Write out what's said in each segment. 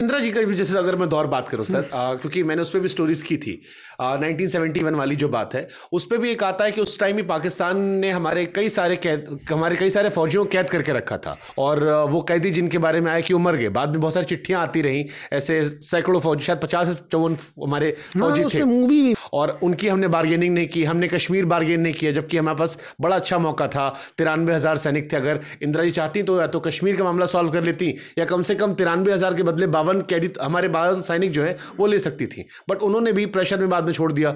इंदिरा जी का भी जैसे अगर मैं दौर बात करूं सर, क्योंकि मैंने उस पर भी स्टोरीज की थी, 1971 वाली जो बात है उस पर भी एक आता है कि उस टाइम ही पाकिस्तान ने हमारे कई सारे फौजियों को कैद करके रखा था, और वो कैदी जिनके बारे में आया कि वो मर गए, बाद में बहुत सारी चिट्ठियां आती रहीं, ऐसे सैकड़ों फौजी, शायद 50 से 54 हमारे फौजी थे, मूवी भी, और उनकी हमने बार्गेनिंग नहीं की, हमने कश्मीर बार्गेन नहीं किया, जबकि हमारे पास बड़ा अच्छा मौका था। 93,000 सैनिक थे, अगर इंदिरा जी चाहती तो या तो कश्मीर का मामला सॉल्व कर लेती, या कम से कम 93,000 के बदले 52 कैदी हमारे 52 सैनिक जो है वो ले सकती थी, बट उन्होंने भी प्रेशर में बाद में छोड़ दिया।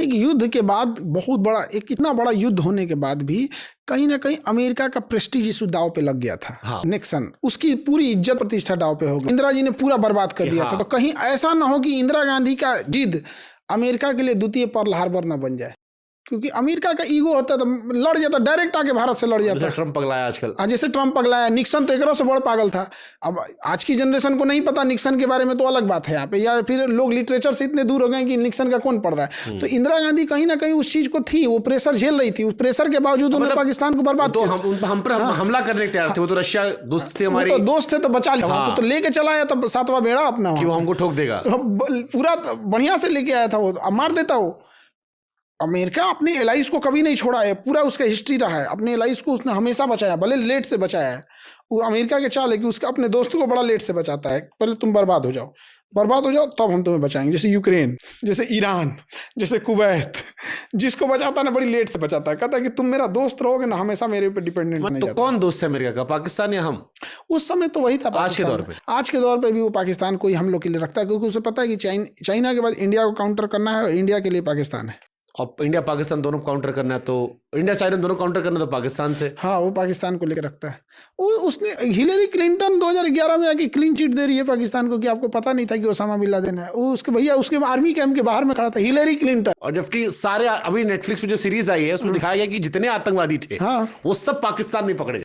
एक युद्ध के बाद बहुत बड़ा, एक इतना बड़ा युद्ध होने के बाद भी कहीं ना कहीं अमेरिका का प्रेस्टीज इस दाव पे लग गया था। हाँ। निक्सन, उसकी पूरी इज्जत प्रतिष्ठा दाव पे हो गई, इंदिरा जी ने पूरा बर्बाद कर दिया था। तो कहीं ऐसा ना हो कि इंदिरा गांधी का जिद अमेरिका के लिए द्वितीय पर्ल हार्बर ना बन जाए, क्योंकि अमेरिका का ईगो होता तो लड़ जाता, डायरेक्ट आके भारत से लड़ जाता। ट्रम्प पगलाया आजकल, जैसे ट्रम्प पगलाया, निक्सन तो एक से बड़ पागल था। अब आज की जनरेशन को नहीं पता निक्सन के बारे में, तो अलग बात है यहाँ पे, या फिर लोग लिटरेचर से इतने दूर हो गए कि निक्सन का कौन पढ़ रहा है। तो इंदिरा गांधी कहीं ना कहीं उस चीज को थी, वो प्रेशर झेल रही थी, उस प्रेशर के बावजूद उन्होंने पाकिस्तान को बर्बाद किया। हम पर हमला करने के तैयार थे, वो तो रशिया दोस्त थे हमारे, तो दोस्त थे तो बचा लिया, तो लेके चला आया तब सातवां बेड़ा अपना, कि वो हमको ठोक देगा, पूरा बढ़िया से लेके आया था वो, अब मार देता वो। अमेरिका अपने एलाइज को कभी नहीं छोड़ा है, पूरा उसका हिस्ट्री रहा है, अपने एलाइज को उसने हमेशा बचाया, भले लेट से बचाया है। वो अमेरिका के चाल है कि उसका अपने दोस्तों को बड़ा लेट से बचाता है, पहले तुम बर्बाद हो जाओ तब हम तुम्हें बचाएंगे। जैसे यूक्रेन, जैसे ईरान, जैसे कुवैत, जिसको बचाता है ना बड़ी लेट से बचाता है, कहता है कि तुम मेरा दोस्त रहोगे ना, हमेशा मेरे ऊपर डिपेंडेंट नहीं जाता। कौन दोस्त है अमेरिका का, पाकिस्तान या हम? उस समय तो वही था। आज के दौर पे भी वो पाकिस्तान को ही हम लोग के लिए रखता है, क्योंकि उसे पता है कि चाइना के बाद इंडिया को काउंटर करना है, और इंडिया के लिए पाकिस्तान है। और इंडिया पाकिस्तान दोनों काउंटर करना है, तो इंडिया चाइना दोनों काउंटर करना तो पाकिस्तान से। हाँ, वो पाकिस्तान को लेकर रखता है। उसने हिलेरी क्लिंटन 2011 में आके क्लीन चिट दे रही है पाकिस्तान को कि आपको पता नहीं था कि ओसामा बिन लादेन है। वो उसके भैया उसके आर्मी कैंप के बाहर में खड़ा था, हिलेरी क्लिंटन। और जबकि सारे अभी नेटफ्लिक्स पे जो सीरीज आई है उसमें दिखाया गया कि जितने आतंकवादी थे, हाँ, वो सब पाकिस्तान में पकड़े